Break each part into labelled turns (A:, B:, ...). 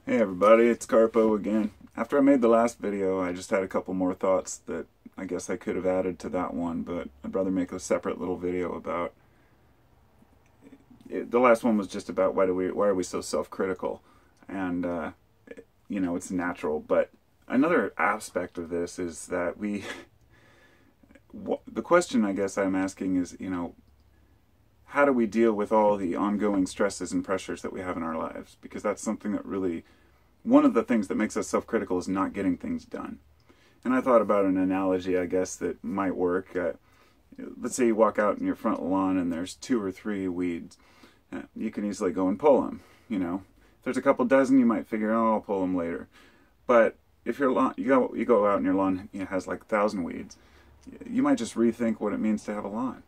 A: Hey everybody, it's Carpo again. After I made the last video, I just had a couple more thoughts that I guess I could have added to that one, but I'd rather make a separate little video about it. The last one was just about why are we so self-critical, and it's natural. But another aspect of this is that the question I guess I'm asking is, how do we deal with all the ongoing stresses and pressures that we have in our lives? Because that's something that really, one of the things that makes us self-critical is not getting things done. And I thought about an analogy, I guess, that might work. Let's say you walk out in your front lawn and there's 2 or 3 weeds. You can easily go and pull them. If there's a couple dozen, you might figure, oh, I'll pull them later. But if your lawn, you go out and your lawn has like 1,000 weeds, you might just rethink what it means to have a lawn.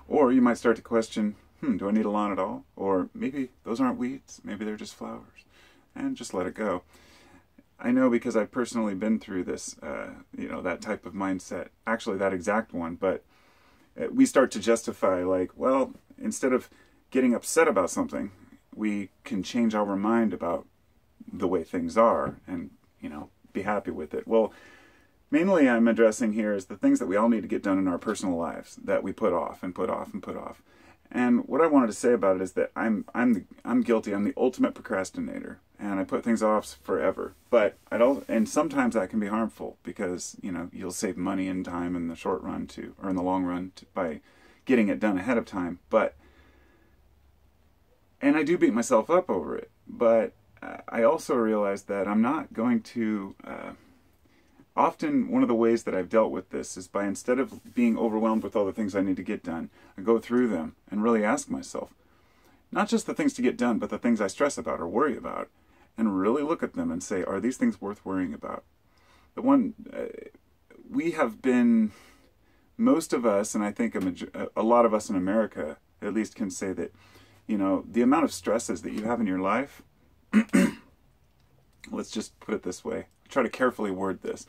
A: Or you might start to question, do I need a lawn at all? Or maybe those aren't weeds, maybe they're just flowers. And just let it go. I know because I've personally been through this, that type of mindset. Actually, that exact one. But we start to justify, like, well, instead of getting upset about something, we can change our mind about the way things are and, be happy with it. Well, mainly I'm addressing here is the things that we all need to get done in our personal lives that we put off and put off and put off. And what I wanted to say about it is that I'm guilty. I'm the ultimate procrastinator, and I put things off forever. But and sometimes that can be harmful because you'll save money and time in the short run or in the long run by getting it done ahead of time. And I do beat myself up over it. But I also realize that I'm not going to. Often, one of the ways that I've dealt with this is by, instead of being overwhelmed with all the things I need to get done, I go through them and really ask myself, not just the things to get done, but the things I stress about or worry about, and really look at them and say, are these things worth worrying about? We have been, most of us, and I think a lot of us in America at least can say that, the amount of stresses that you have in your life, let's just put it this way. Try to carefully word this.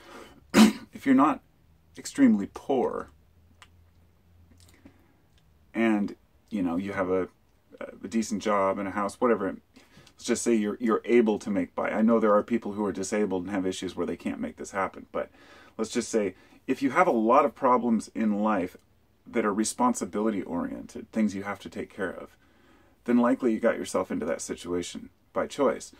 A: If you're not extremely poor and you have a decent job and a house, whatever, let's just say you're able to make by. I know there are people who are disabled and have issues where they can't make this happen, but let's just say if you have a lot of problems in life that are responsibility oriented, things you have to take care of, then likely you got yourself into that situation by choice.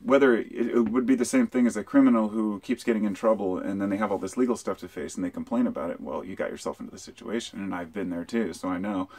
A: Whether it would be the same thing as a criminal who keeps getting in trouble and then they have all this legal stuff to face and they complain about it, well, you got yourself into the situation, and I've been there too, so I know.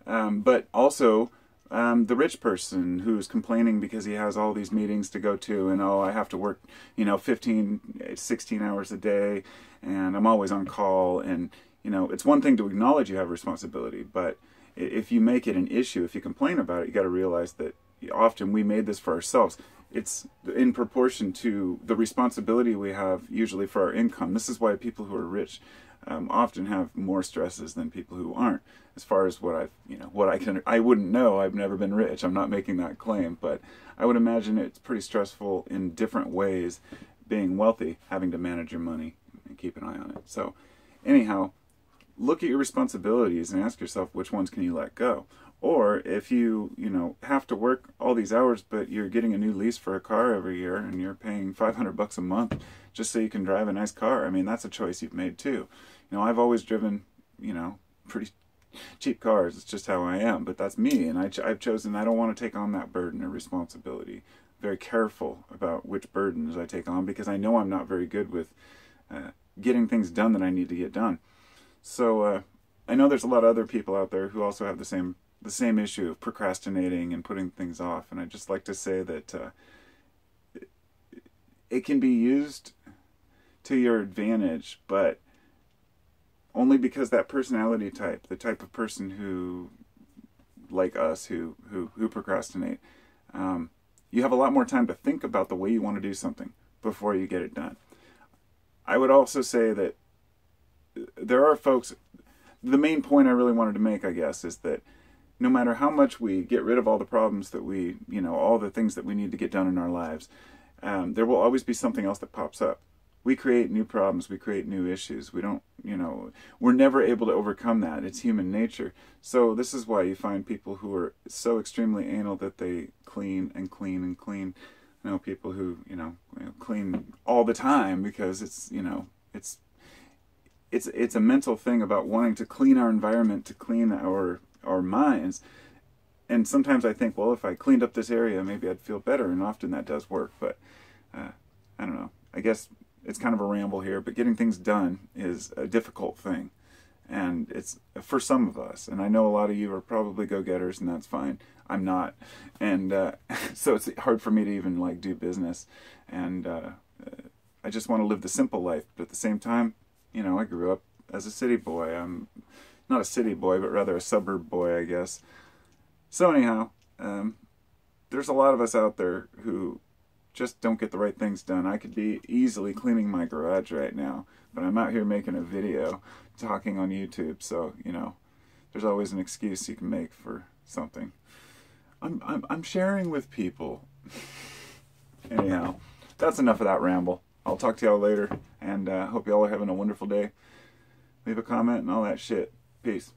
A: But also, the rich person who's complaining because he has all these meetings to go to and, oh, I have to work, 15, 16 hours a day and I'm always on call, and, it's one thing to acknowledge you have responsibility, but if you make it an issue, if you complain about it, you got to realize that often we made this for ourselves. It's in proportion to the responsibility we have usually for our income. This is why people who are rich often have more stresses than people who aren't. As far as I wouldn't know. I've never been rich. I'm not making that claim, but I would imagine it's pretty stressful in different ways being wealthy, having to manage your money and keep an eye on it. So anyhow, look at your responsibilities and ask yourself which ones can you let go. Or if you have to work all these hours, but you're getting a new lease for a car every year and you're paying $500 a month just so you can drive a nice car, I mean, that's a choice you've made too. I've always driven, pretty cheap cars. It's just how I am, but that's me. And I've chosen, I don't want to take on that burden or responsibility. Very careful about which burdens I take on because I know I'm not very good with getting things done that I need to get done. So I know there's a lot of other people out there who also have the same issue of procrastinating and putting things off, and I'd just like to say that it can be used to your advantage, but only because that personality type, the type of person who, like us, who procrastinate, you have a lot more time to think about the way you want to do something before you get it done. I would also say that there are folks, the main point I really wanted to make, I guess, is that no matter how much we get rid of all the problems that all the things that we need to get done in our lives, there will always be something else that pops up. We create new problems, we create new issues. We don't, we're never able to overcome that. It's human nature. So this is why you find people who are so extremely anal that they clean and clean and clean I know people who, clean all the time because it's, it's a mental thing about wanting to clean our environment, to clean our minds. And sometimes I think, well, if I cleaned up this area, maybe I'd feel better. And often that does work. But I don't know. I guess it's kind of a ramble here. But getting things done is a difficult thing. And it's for some of us. And I know a lot of you are probably go-getters, and that's fine. I'm not. And so it's hard for me to even like do business. And I just want to live the simple life. But at the same time, I grew up as a city boy. I'm not a city boy, but rather a suburb boy, I guess. So anyhow, there's a lot of us out there who just don't get the right things done. I could be easily cleaning my garage right now, but I'm out here making a video, talking on YouTube. So, there's always an excuse you can make for something. I'm sharing with people. Anyhow, that's enough of that ramble. I'll talk to y'all later, and hope y'all are having a wonderful day. Leave a comment and all that shit. Peace.